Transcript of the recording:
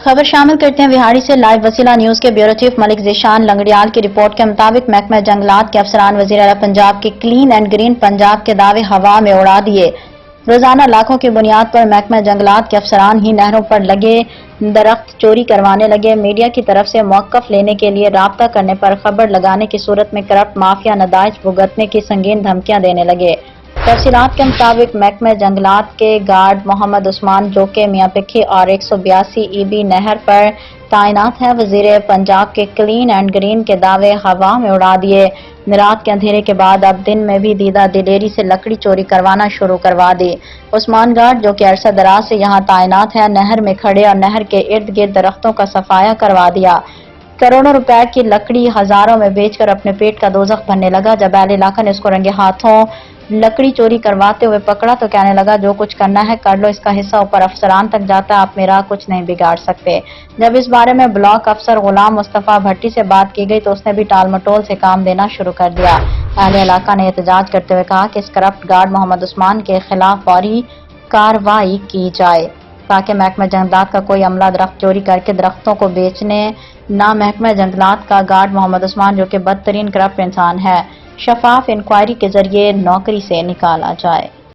خبر شامل کرتے ہیں وہاڑی سے لائیو وسیلہ نیوز کے بیورو چیف ملک ذیشان لنگڑیال کی رپورٹ کے مطابق محکمہ جنگلات کے افسران وزیر اعلیٰ پنجاب کے کلین اینڈ گرین پنجاب کے دعوے ہوا میں اڑا دیے۔ روزانہ لاکھوں کی بنیاد پر محکمہ جنگلات کے افسران ہی نہروں پر لگے درخت چوری کروانے لگے۔ میڈیا کی طرف سے موقف لینے کے لیے رابطہ کرنے پر خبر لگانے کی صورت میں کرپٹ مافیا نتائج بھگتنے کی سنگین دھمکیاں دینے لگے۔ تفصیلات کے مطابق محکمہ جنگلات کے گارڈ محمد عثمان جو کہ میاں پکھی اور 182 EB نہر پر تعینات ہے، وزیر پنجاب کے کلین اینڈ گرین کے دعوے ہوا میں اڑا دیے۔ رات کے اندھیرے کے بعد اب دن میں بھی دیدہ دلیری سے لکڑی چوری کروانا شروع کروا دی۔ عثمان گارڈ جو کہ عرصہ دراز سے یہاں تعینات ہے، نہر میں کھڑے اور نہر کے ارد گرد درختوں کا صفایا کروا دیا۔ کروڑوں روپے کی لکڑی ہزاروں میں بیچ کر اپنے پیٹ کا دوزخ بھرنے لگا۔ جب اہل علاقہ نے اس کو رنگے ہاتھوں لکڑی چوری کرواتے ہوئے پکڑا تو کہنے لگا جو کچھ کرنا ہے کر لو، اس کا حصہ اوپر افسران تک جاتا ہے، آپ میرا کچھ نہیں بگاڑ سکتے۔ جب اس بارے میں بلاک افسر غلام مصطفیٰ بھٹی سے بات کی گئی تو اس نے بھی ٹال مٹول سے کام دینا شروع کر دیا۔ اہل علاقہ نے احتجاج کرتے ہوئے کہا کہ اس کرپٹ گارڈ محمد عثمان کے خلاف فوری کارروائی کی جائے تاکہ محکمہ جنگلات کا کوئی عملہ درخت چوری کر کے درختوں کو بیچنے نہ۔ محکمہ جنگلات کا گارڈ محمد عثمان جو کہ بدترین کرپٹ انسان ہے، شفاف انکوائری کے ذریعے نوکری سے نکالا جائے۔